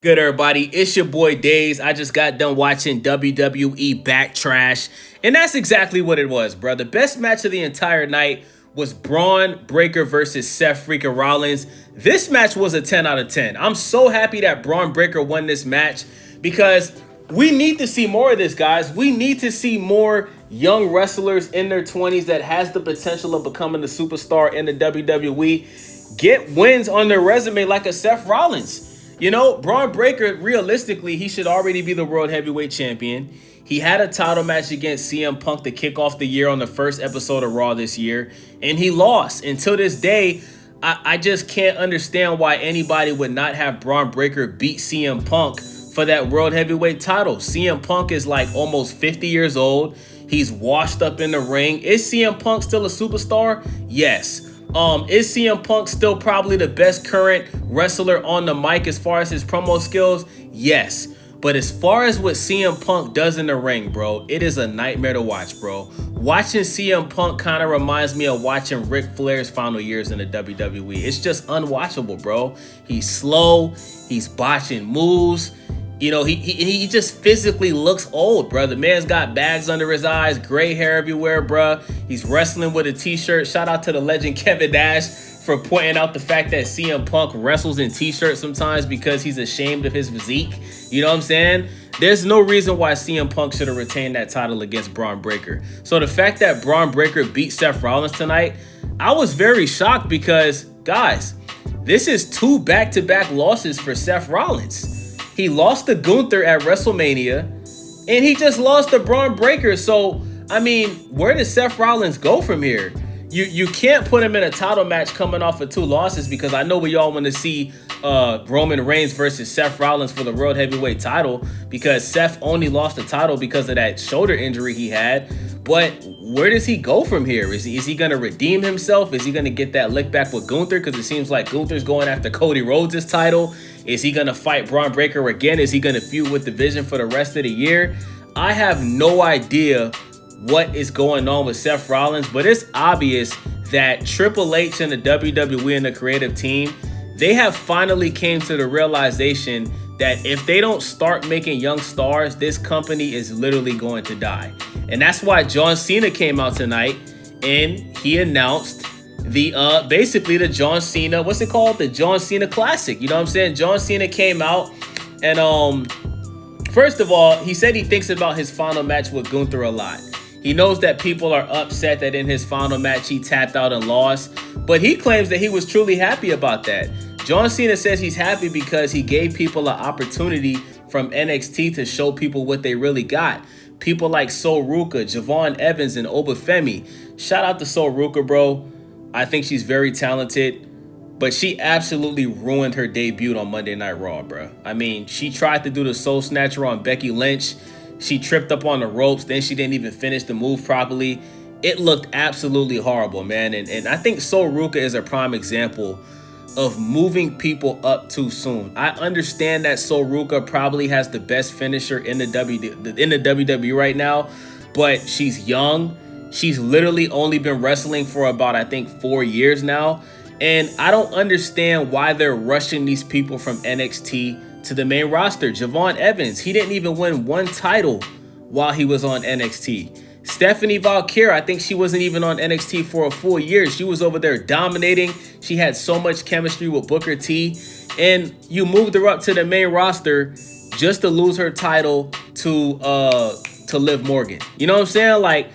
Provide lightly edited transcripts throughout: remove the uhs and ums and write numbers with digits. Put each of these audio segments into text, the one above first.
Good, everybody. It's your boy Days. I just got done watching WWE Backtrash, and that's exactly what it was, bro. The best match of the entire night was Braun Breaker versus Seth freaking Rollins. This match was a 10 out of 10. I'm so happy that Braun Breaker won this match because we need to see more of this, guys. We need to see more young wrestlers in their 20s that has the potential of becoming a superstar in the WWE get wins on their resume like a Seth Rollins. You know, Braun Breaker, realistically, he should already be the World Heavyweight Champion. He had a title match against CM Punk to kick off the year on the first episode of Raw this year, and he lost. Until this day, I just can't understand why anybody would not have Braun Breaker beat CM Punk for that World Heavyweight title. CM Punk is like almost 50 years old. He's washed up in the ring. Is CM Punk still a superstar? Yes. Is CM Punk still probably the best current wrestler on the mic as far as his promo skills? Yes. But as far as what CM Punk does in the ring, bro, it is a nightmare to watch, bro. Watching CM Punk kind of reminds me of watching Ric Flair's final years in the WWE. It's just unwatchable, bro. He's slow. He's botching moves. You know, he just physically looks old, bro. The man's got bags under his eyes, gray hair everywhere, bro. He's wrestling with a t-shirt. Shout out to the legend Kevin Nash for pointing out the fact that CM Punk wrestles in t-shirts sometimes because he's ashamed of his physique. You know what I'm saying? There's no reason why CM Punk should have retained that title against Braun Breaker. So the fact that Braun Breaker beat Seth Rollins tonight, I was very shocked because, guys, this is 2 back-to-back losses for Seth Rollins. He lost to Gunther at WrestleMania, and he just lost to Braun Breaker. So, I mean, where does Seth Rollins go from here? You can't put him in a title match coming off of 2 losses because I know we all want to see Roman Reigns versus Seth Rollins for the World Heavyweight title because Seth only lost the title because of that shoulder injury he had. But where does he go from here? Is he going to redeem himself? Is he going to get that lick back with Gunther? Because it seems like Gunther's going after Cody Rhodes' title. Is he going to fight Braun Breaker again? Is he going to feud with the Vision for the rest of the year? I have no idea what is going on with Seth Rollins, but it's obvious that Triple H and the WWE and the creative team, they have finally came to the realization that if they don't start making young stars, this company is literally going to die. And that's why John Cena came out tonight and he announced basically the John Cena, what's it called? The John Cena Classic. You know what I'm saying? John Cena came out and first of all, he said he thinks about his final match with Gunther a lot. He knows that people are upset that in his final match he tapped out and lost, but he claims that he was truly happy about that. John Cena says he's happy because he gave people an opportunity from NXT to show people what they really got. People like Sol Ruka, Javon Evans, and Obafemi. Shout out to Sol Ruka, bro. I think she's very talented, but she absolutely ruined her debut on Monday Night Raw, bro. I mean, she tried to do the Soul Snatcher on Becky Lynch. She tripped up on the ropes. Then she didn't even finish the move properly. It looked absolutely horrible, man. And I think Sol Ruka is a prime example of moving people up too soon. I understand that Sol Ruka probably has the best finisher in the WWE right now, but she's young. She's literally only been wrestling for about, I think, 4 years now. And I don't understand why they're rushing these people from NXT to the main roster. Javon Evans, he didn't even win 1 title while he was on NXT. Stephanie Valkyrie, I think she wasn't even on NXT for a full year. She was over there dominating. She had so much chemistry with Booker T. And you moved her up to the main roster just to lose her title to Liv Morgan. You know what I'm saying? Like,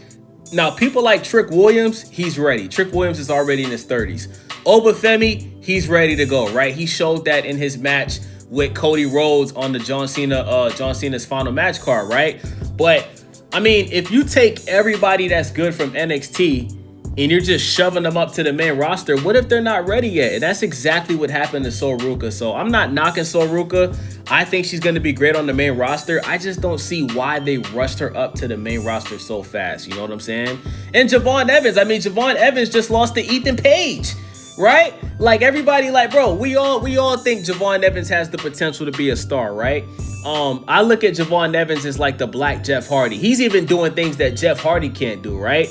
now people like Trick Williams, he's ready. Trick Williams is already in his 30s. Obafemi, he's ready to go, right? He showed that in his match with Cody Rhodes on the John Cena's final match card, right? But I mean, if you take everybody that's good from NXT and you're just shoving them up to the main roster, what if they're not ready yet? And that's exactly what happened to Sol Ruka. So I'm not knocking Sol Ruka. I think she's going to be great on the main roster. I just don't see why they rushed her up to the main roster so fast. You know what I'm saying? And Javon Evans, I mean, Javon Evans just lost to Ethan Page, right? Like, everybody, like, bro, we all think Javon Evans has the potential to be a star, right? I look at Javon Evans as like the black Jeff Hardy. He's even doing things that Jeff Hardy can't do, right?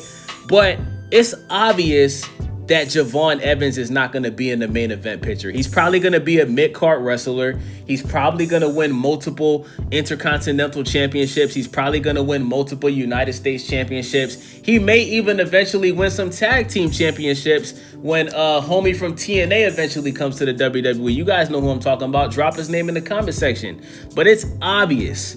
But it's obvious that Javon Evans is not going to be in the main event picture. He's probably going to be a mid-card wrestler. He's probably going to win multiple Intercontinental Championships. He's probably going to win multiple United States Championships. He may even eventually win some tag team championships when homie from TNA eventually comes to the WWE. You guys know who I'm talking about. Drop his name in the comment section. But it's obvious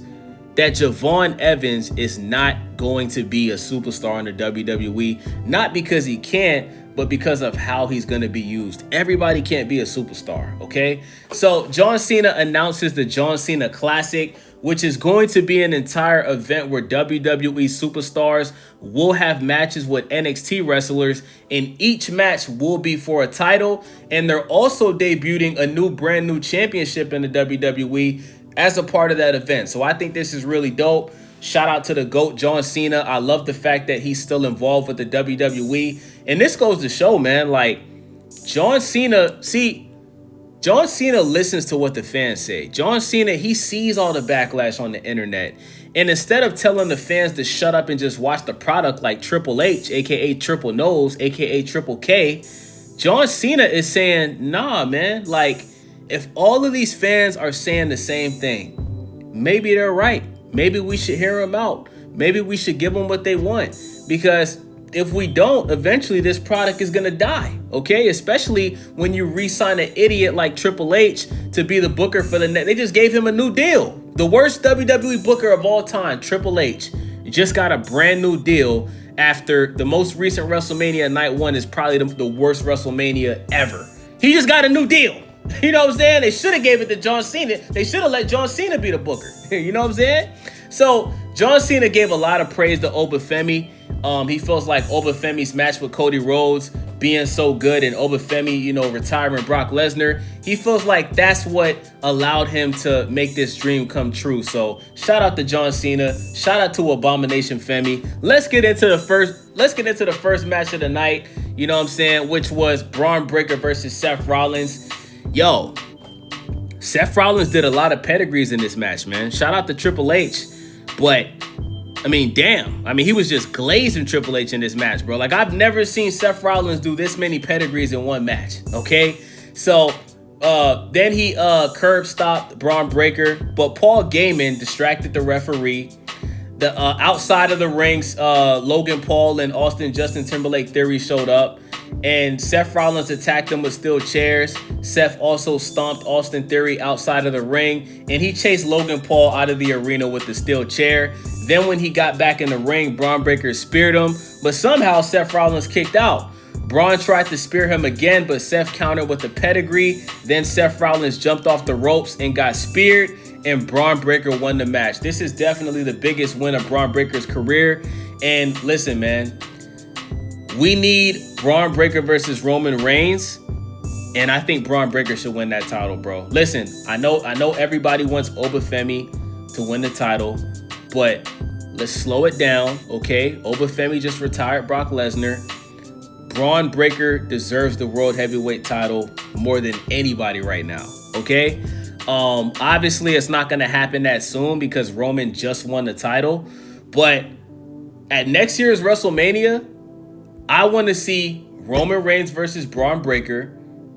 that Javon Evans is not going to be a superstar in the WWE, not because he can't, but because of how he's going to be used. Everybody can't be a superstar, okay? So John Cena announces the John Cena Classic, which is going to be an entire event where WWE superstars will have matches with NXT wrestlers, and each match will be for a title, and they're also debuting a brand new championship in the WWE as a part of that event. So I think this is really dope. Shout out to the GOAT, John Cena. I love the fact that he's still involved with the WWE. And this goes to show, man, like, John Cena listens to what the fans say. John Cena, he sees all the backlash on the internet. And instead of telling the fans to shut up and just watch the product like Triple H, aka Triple Nose, aka Triple K, John Cena is saying, nah, man, like, if all of these fans are saying the same thing, maybe they're right. Maybe we should hear them out. Maybe we should give them what they want. Because if we don't, eventually this product is going to die, okay? Especially when you re-sign an idiot like Triple H to be the booker for the They just gave him a new deal. The worst WWE booker of all time, Triple H, just got a brand new deal after the most recent WrestleMania Night 1 is probably the worst WrestleMania ever. He just got a new deal. You know what I'm saying? They should have gave it to John Cena. They should have let John Cena be the booker. You know what I'm saying? So John Cena gave a lot of praise to Obafemi. He feels like Obafemi's match with Cody Rhodes being so good and Obafemi, retiring Brock Lesnar, he feels like that's what allowed him to make this dream come true. So shout out to John Cena. Shout out to Abomination Femi. Let's get into the first match of the night, you know what I'm saying, which was Braun Breaker versus Seth Rollins. Yo, Seth Rollins did a lot of pedigrees in this match, man. Shout out to Triple H. But, I mean, damn. I mean, he was just glazing Triple H in this match, bro. Like, I've never seen Seth Rollins do this many pedigrees in one match, okay? So, then he curb stopped Braun Breaker, but Paul Gaiman distracted the referee. The outside of the rings, Logan Paul and Justin Timberlake Theory showed up. And Seth Rollins attacked him with steel chairs. Seth also stomped Austin Theory outside of the ring, and he chased Logan Paul out of the arena with the steel chair. Then when he got back in the ring, Braun Breaker speared him, but somehow Seth Rollins kicked out. Braun tried to spear him again, but Seth countered with a pedigree. Then Seth Rollins jumped off the ropes and got speared, and Braun Breaker won the match. This is definitely the biggest win of Braun Breaker's career. And listen, man, we need Braun Breaker versus Roman Reigns, and I think Braun Breaker should win that title, bro. Listen, I know everybody wants Obafemi to win the title, but let's slow it down, okay? Obafemi just retired Brock Lesnar. Braun Breaker deserves the World Heavyweight title more than anybody right now, okay? Obviously, it's not going to happen that soon because Roman just won the title, but at next year's WrestleMania, I want to see Roman Reigns versus Braun Breaker.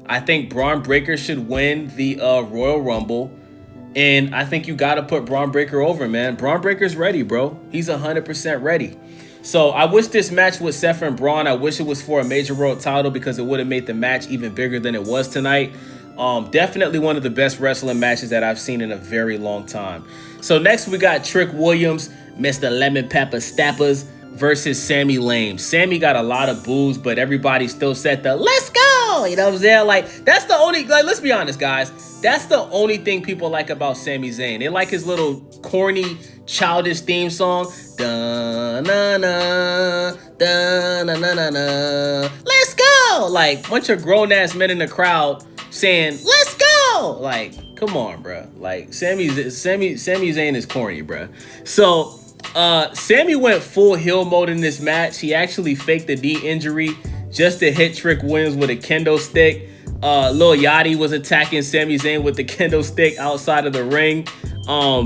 I think Braun Breaker should win the Royal Rumble. And I think you got to put Braun Breaker over, man. Braun Breaker's ready, bro. He's 100% ready. So I wish this match with Seth and Braun, I wish it was for a major world title because it would have made the match even bigger than it was tonight. Definitely one of the best wrestling matches that I've seen in a very long time. So next we got Trick Williams, Mr. Lemon Pepper Stappers, versus Sami Lame. Sami got a lot of boos, but everybody still said the "let's go." You know what I'm saying? Like, that's the only, like, let's be honest, guys. That's the only thing people like about Sami Zayn. They like his little corny, childish theme song. Da na na, da na na na na. Let's go! Like, bunch of grown ass men in the crowd saying, "Let's go!" Like, come on, bro. Like, Sami Zayn is corny, bro. So Sami went full heel mode in this match. He actually faked the knee injury just to hit Trick Williams with a kendo stick. Lil Yachty was attacking Sami Zayn with the kendo stick outside of the ring.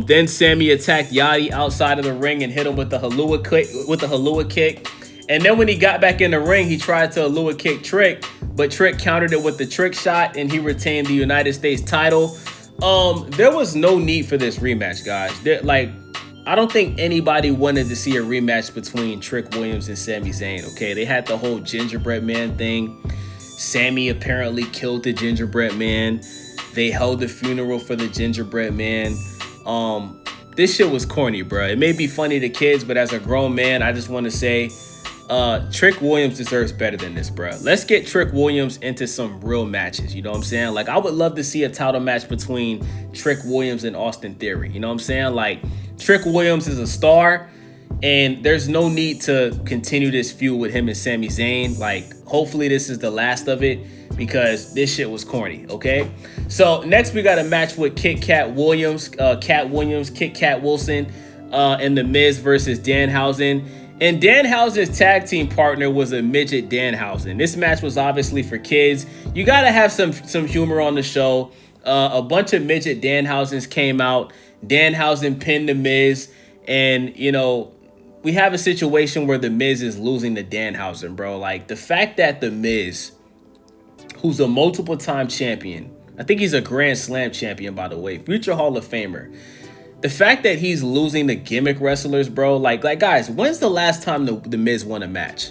Then Sami attacked Yachty outside of the ring and hit him with the Halua kick. And then when he got back in the ring, he tried to Alua kick Trick, but Trick countered it with the trick shot and he retained the United States title. There was no need for this rematch, guys. I don't think anybody wanted to see a rematch between Trick Williams and Sami Zayn, okay? They had the whole gingerbread man thing. Sami apparently killed the gingerbread man. They held the funeral for the gingerbread man. This shit was corny, bro. It may be funny to kids, but as a grown man, I just want to say Trick Williams deserves better than this, bro. Let's get Trick Williams into some real matches, you know what I'm saying? Like, I would love to see a title match between Trick Williams and Austin Theory, you know what I'm saying? Like, Trick Williams is a star, and there's no need to continue this feud with him and Sami Zayn. Like, hopefully this is the last of it, because this shit was corny, okay? So next we got a match with Kit Kat Williams, Kit Kat Wilson, and The Miz versus Danhausen. And Danhausen's tag team partner was a midget Danhausen. This match was obviously for kids. You gotta have some humor on the show. A bunch of midget Danhausens came out. Danhausen pinned The Miz, and you know, we have a situation where The Miz is losing to Danhausen, bro. Like, the fact that The Miz, who's a multiple-time champion, I think he's a Grand Slam champion, by the way, future Hall of Famer. The fact that he's losing to gimmick wrestlers, bro, like guys, when's the last time the Miz won a match?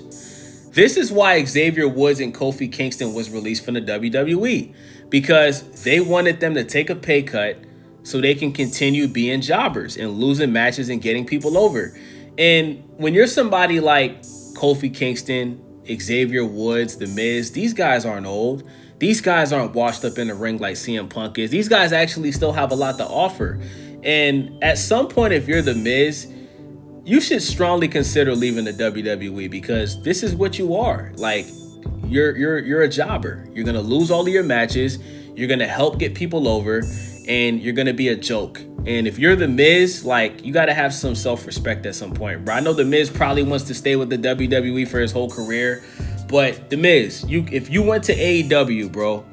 This is why Xavier Woods and Kofi Kingston was released from the WWE, because they wanted them to take a pay cut so they can continue being jobbers and losing matches and getting people over. And when you're somebody like Kofi Kingston, Xavier Woods, The Miz, these guys aren't old. These guys aren't washed up in the ring like CM Punk is. These guys actually still have a lot to offer. And at some point, if you're The Miz, you should strongly consider leaving the WWE, because this is what you are. Like, you're a jobber. You're gonna lose all of your matches. You're gonna help get people over, and you're gonna be a joke. And if you're The Miz, like, you gotta have some self-respect at some point, bro. I know The Miz probably wants to stay with the WWE for his whole career, but The Miz, if you went to AEW, bro,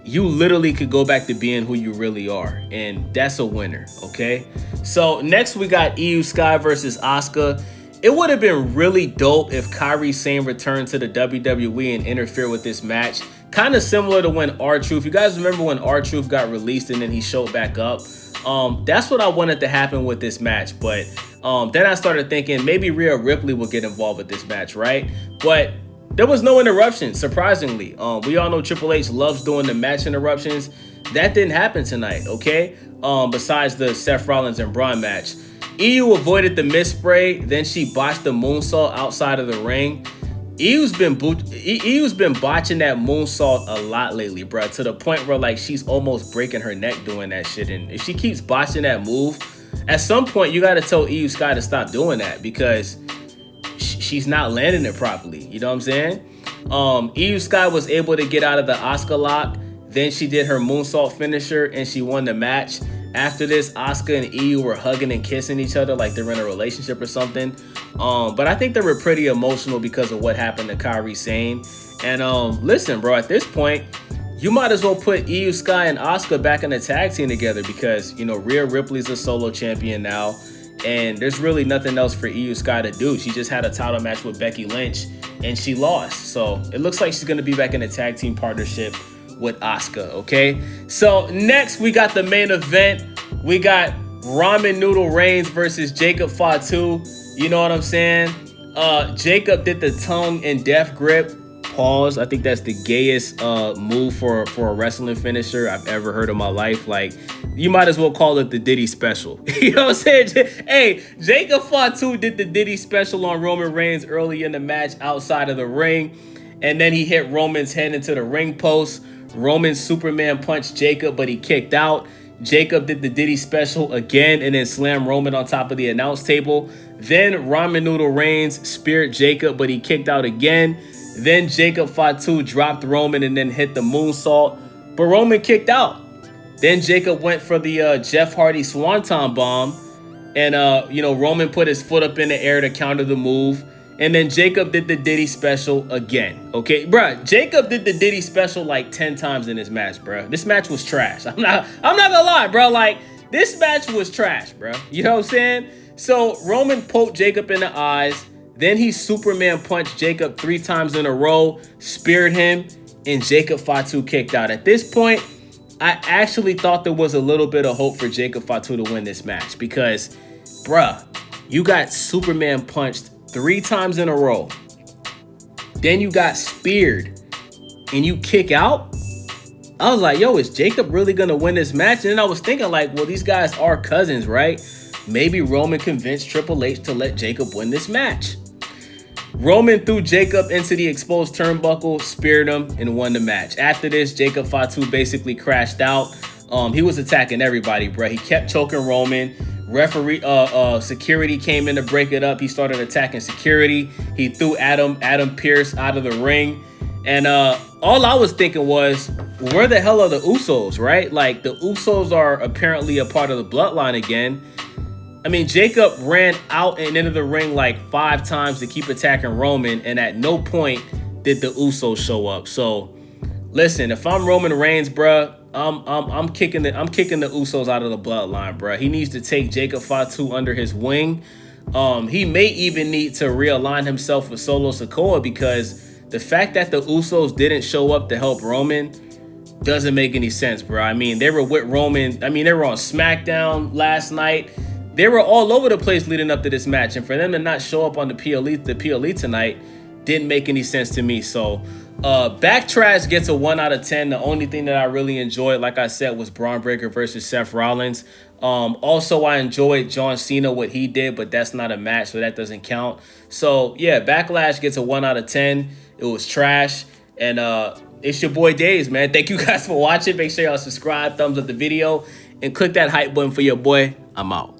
you literally could go back to being who you really are, and that's a winner, okay? So next we got Io Sky versus Asuka. It would have been really dope if Kairi Sane returned to the WWE and interfered with this match. Kind of similar to when R-Truth, you guys remember when R-Truth got released and then he showed back up? That's what I wanted to happen with this match, but then I started thinking maybe Rhea Ripley will get involved with this match, right? But there was no interruption, surprisingly. We all know Triple H loves doing the match interruptions. That didn't happen tonight, okay? Besides the Seth Rollins and Braun match. Io avoided the mist spray, then she botched the moonsault outside of the ring. Io's been botching that moonsault a lot lately, bro, to the point where, like, she's almost breaking her neck doing that shit. And if she keeps botching that move, at some point you got to tell Io Sky to stop doing that, because she's not landing it properly. You know what I'm saying? Io Sky was able to get out of the Asuka lock. Then she did her moonsault finisher and she won the match. After this, Asuka and Io were hugging and kissing each other like they're in a relationship or something. But I think they were pretty emotional because of what happened to Kairi Sane. And listen, bro, at this point, you might as well put Io Sky and Asuka back in the tag team together, because, you know, Rhea Ripley's a solo champion now. And there's really nothing else for Io Sky to do. She just had a title match with Becky Lynch and she lost. So it looks like she's going to be back in a tag team partnership with Asuka, okay? So next we got the main event. We got Ramen Noodle Reigns versus Jacob Fatu. You know what I'm saying? Jacob did the tongue and death grip. Pause. I think that's the gayest move for a wrestling finisher I've ever heard in my life. Like, you might as well call it the Diddy special. You know what I'm saying? Hey, Jacob Fatu did the Diddy special on Roman Reigns early in the match outside of the ring. And then he hit Roman's head into the ring post. Roman Superman punched Jacob, but he kicked out. Jacob did the Diddy special again and then slammed Roman on top of the announce table. Then Ramen Noodle Reigns speared Jacob, but he kicked out again. Then Jacob Fatu dropped Roman and then hit the moonsault, but Roman kicked out. Then Jacob went for the Jeff Hardy Swanton bomb, and Roman put his foot up in the air to counter the move. And then Jacob did the Diddy special again. Okay, bruh, Jacob did the Diddy special like 10 times in this match, bruh. This match was trash. I'm not gonna lie, bro. Like, this match was trash, bruh. You know what I'm saying? So Roman poked Jacob in the eyes. Then he Superman punched Jacob 3 times in a row, speared him, and Jacob Fatu kicked out. At this point, I actually thought there was a little bit of hope for Jacob Fatu to win this match because, bruh, you got Superman punched 3 times in a row. Then you got speared and you kick out. I was like, yo, is Jacob really going to win this match? And then I was thinking like, well, these guys are cousins, right? Maybe Roman convinced Triple H to let Jacob win this match. Roman threw Jacob into the exposed turnbuckle, speared him, and won the match. After this, Jacob Fatu basically crashed out. He was attacking everybody, bro. He kept choking Roman. Referee, security came in to break it up. He started attacking security. He threw Adam Pearce out of the ring. And all I was thinking was, where the hell are the Usos, right? Like, the Usos are apparently a part of the bloodline again. I mean, Jacob ran out and into the ring like 5 times to keep attacking Roman, and at no point did the Usos show up. So, listen, if I'm Roman Reigns, bruh, I'm kicking the Usos out of the bloodline, bruh. He needs to take Jacob Fatu under his wing. He may even need to realign himself with Solo Sikoa because the fact that the Usos didn't show up to help Roman doesn't make any sense, bro. I mean, they were with Roman. I mean, they were on SmackDown last night. They were all over the place leading up to this match, and for them to not show up on the PLE tonight didn't make any sense to me. So, Backlash gets a 1 out of 10. The only thing that I really enjoyed, like I said, was Braun Breaker versus Seth Rollins. Also, I enjoyed John Cena, what he did, but that's not a match, so that doesn't count. So, yeah, Backlash gets a 1 out of 10. It was trash, and it's your boy Days, man. Thank you guys for watching. Make sure y'all subscribe, thumbs up the video, and click that hype button for your boy. I'm out.